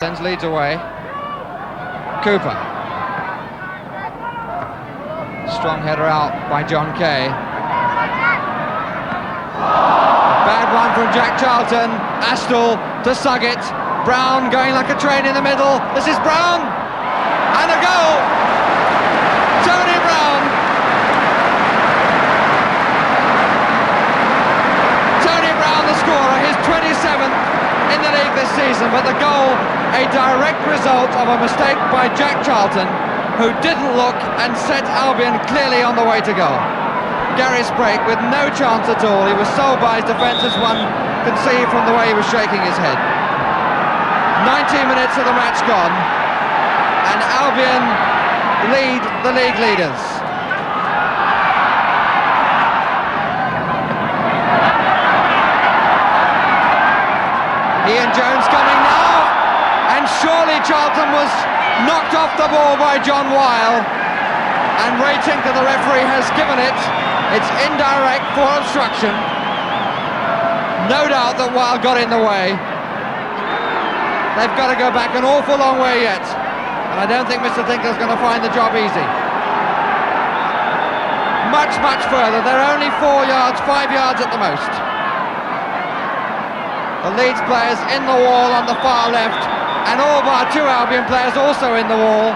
Sends Leeds away. Cooper. Strong header out by John Kay. Bad one from Jack Charlton. Astle to Suggett. Brown going like a train in the middle. This is Brown. And a goal. Tony Brown. Tony Brown, the scorer, his 27th in the league this season, but the goal a direct result of a mistake by Jack Charlton, who didn't look and set Albion clearly on the way to goal. Gary Sprake with no chance at all. He was sold by his defence, as one could see from the way he was shaking his head. 90 minutes of the match gone, and Albion lead the league leaders. Ian Jones coming now, and surely Charlton was knocked off the ball by John Weil, and Ray Tinker, the referee, has given it. It's indirect for obstruction. No doubt that Weil got in the way. They've got to go back an awful long way yet, and I don't think Mr. Tinker's going to find the job easy. Much further. They're only 4 yards, 5 yards at the most. The Leeds players in the wall on the far left, and all bar 2 Albion players also in the wall.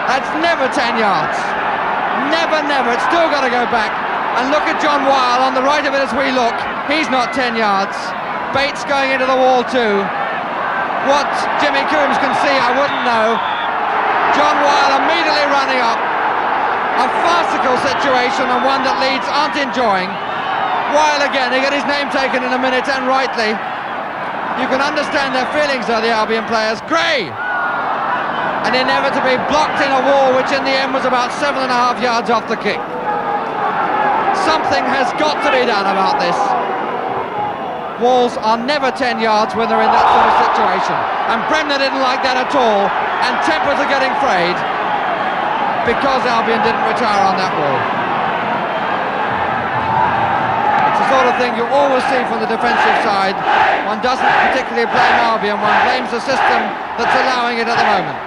That's never 10 yards. Never. It's still got to go back. And look at John Weil on the right of it as we look. He's not 10 yards. Bates going into the wall too. What Jimmy Coombs can see, I wouldn't know. John Weil immediately running up. A farcical situation, and one that Leeds aren't enjoying. Weil again, he got his name taken in a minute, and rightly. You can understand their feelings, though, the Albion players. Gray! And inevitably blocked in a wall, which in the end was about 7.5 yards off the kick. Something has got to be done about this. Walls are never 10 yards when they're in that sort of situation. And Bremner didn't like that at all, and tempers are getting frayed because Albion didn't retire on that wall. It's the sort of thing you always see from the defensive side. One doesn't particularly blame Albion, one blames the system that's allowing it at the moment.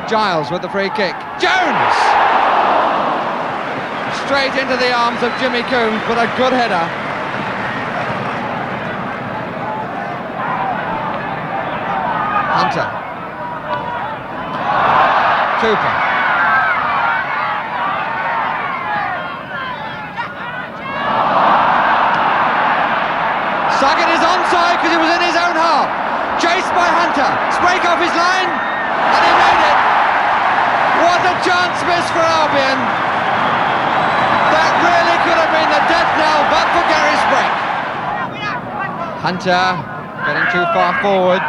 Giles with the free kick. Jones! Straight into the arms of Jimmy Coombs, but a good header. Hunter. Cooper. Suggett is onside because he was in his own half. Chased by Hunter. Sprake off his line, and he made it. What a chance missed for Albion. That really could have been the death knell, but for Gary Sprake. Hunter getting too far forward.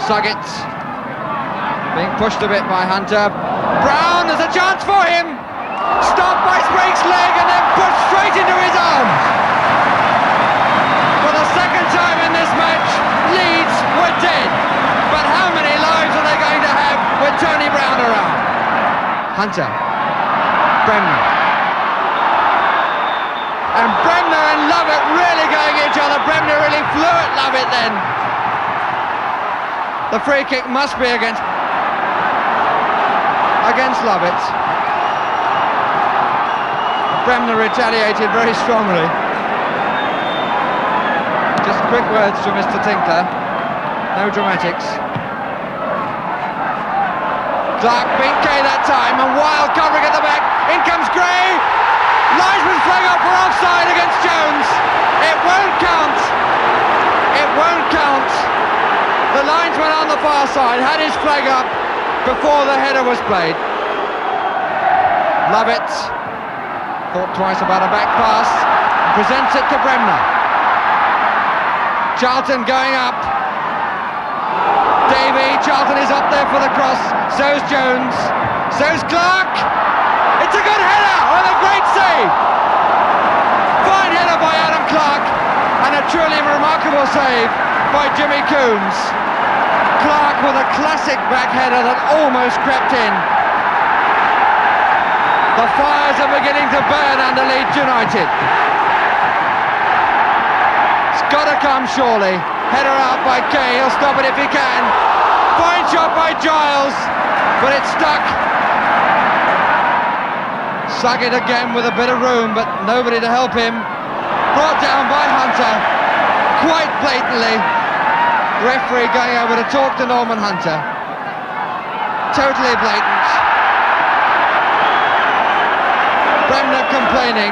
Suggett being pushed a bit by Hunter. Brown, there's a chance for him. Stopped by Sprake's leg and then pushed straight into his arms. For the second time in this match, Leeds were dead. But how many lives are they going to have with Tony Brown around? Hunter. Bremner. And Bremner and Lovett really going at each other. Bremner really flew at Lovett then. The free kick must be against Lovett. Bremner retaliated very strongly. Just quick words from Mr. Tinker. No dramatics. Clark beat Kay that time, and Weil covering at the back. In comes Gray. Linesman flag up for offside against Jones. It won't count. It won't count. The linesman on the far side had his flag up before the header was played. Lovett thought twice about a back pass and presents it to Bremner. Charlton going up. Davey, Charlton is up there for the cross. So's Jones. So's Clark. It's a good header with a great save. Fine header by Adam Clark, and a truly remarkable save by Jimmy Coombs. Clark with a classic back header that almost crept in. The fires are beginning to burn under Leeds United. It's got to come, surely. Header out by Kay, he'll stop it if he can. Fine shot by Giles, but it's stuck. Suggett again with a bit of room, but nobody to help him. Brought down by Hunter, quite blatantly. The referee going over to talk to Norman Hunter. Totally blatant. Bremner complaining.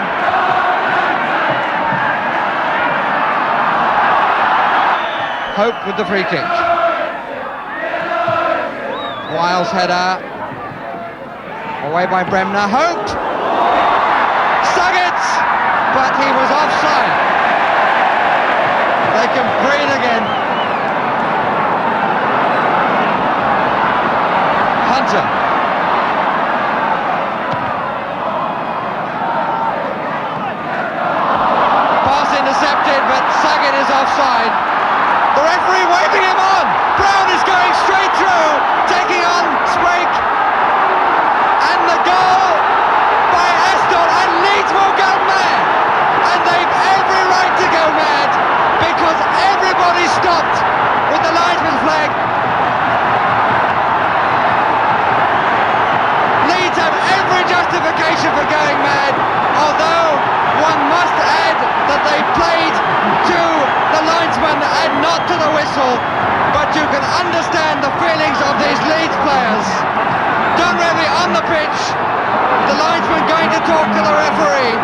Hope with the free kick. Wiles header. Away by Bremner. Hope! Suggett! But he was offside. They can breathe again. Hunter. Pass intercepted, but Suggett is offside. The referee waving him on. Brown is going straight through, taking on Sprake. And the goal by Astle, and Leeds will go mad. And they've every right to go mad, because everybody stopped with the linesman's flag. Leeds have every justification for going mad, although one must add that they played to the linesman and not to the whistle. But you can understand the feelings of these Leeds players. John Revies on the pitch, the linesman going to talk to the referee.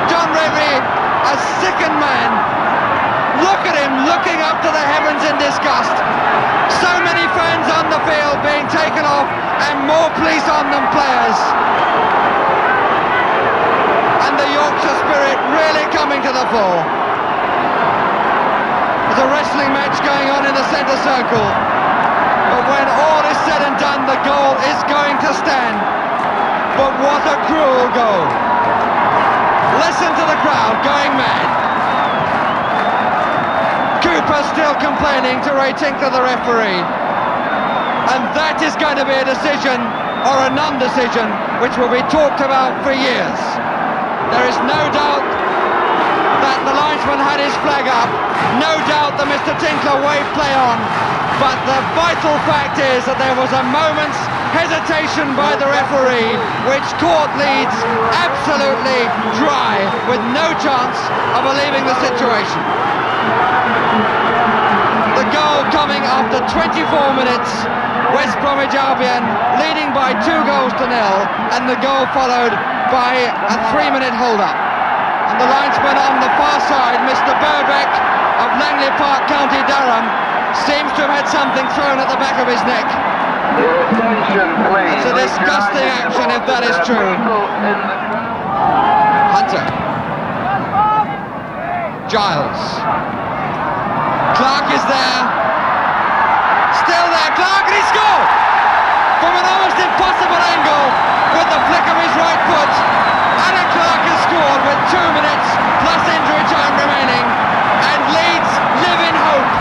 John Revies, a sickened man. Look at him looking up to the heavens in disgust. So many fans on the field being taken off, and more police on than players. And the Yorkshire spirit really coming to the fore. There's a wrestling match going on in the centre circle. But when all is said and done, the goal is going to stand. But what a cruel goal. Listen to the crowd going mad. Cooper still complaining to Ray Tinkler, the referee. And that is going to be a decision, or a non-decision, which will be talked about for years. There is no doubt that the linesman had his flag up. No doubt that Mr. Tinkler waved play on. But the vital fact is that there was a moment's hesitation by the referee, which caught Leeds absolutely dry, with no chance of relieving the situation. The goal coming after 24 minutes. West Bromwich Albion leading by 2 goals to nil, and the goal followed by a 3-minute hold-up. And the linesman on the far side, Mr. Burbeck of Langley Park, County Durham, seems to have had something thrown at the back of his neck. It's a disgusting action if that is true. Hunter. Giles. Clark is there. Still there, Clark, and he scored! From an almost impossible angle, with the flick of his right foot. Alan Clark has scored with 2 minutes plus injury time remaining, and Leeds live in hope.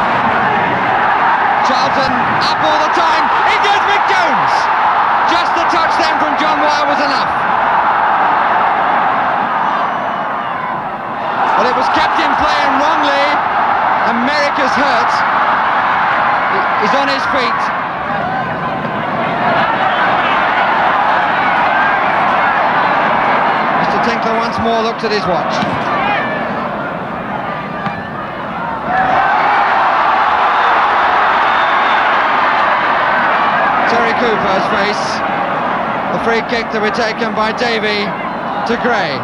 Charlton up all the time. In goes Mick Jones. Just the touch then from John Wire was enough. Well, it was kept in play and wrongly, and Merrick is hurt. He's on his feet. Mr. Tinkler once more looked at his watch. Terry Cooper's face. The free kick to be taken by Davey to Gray.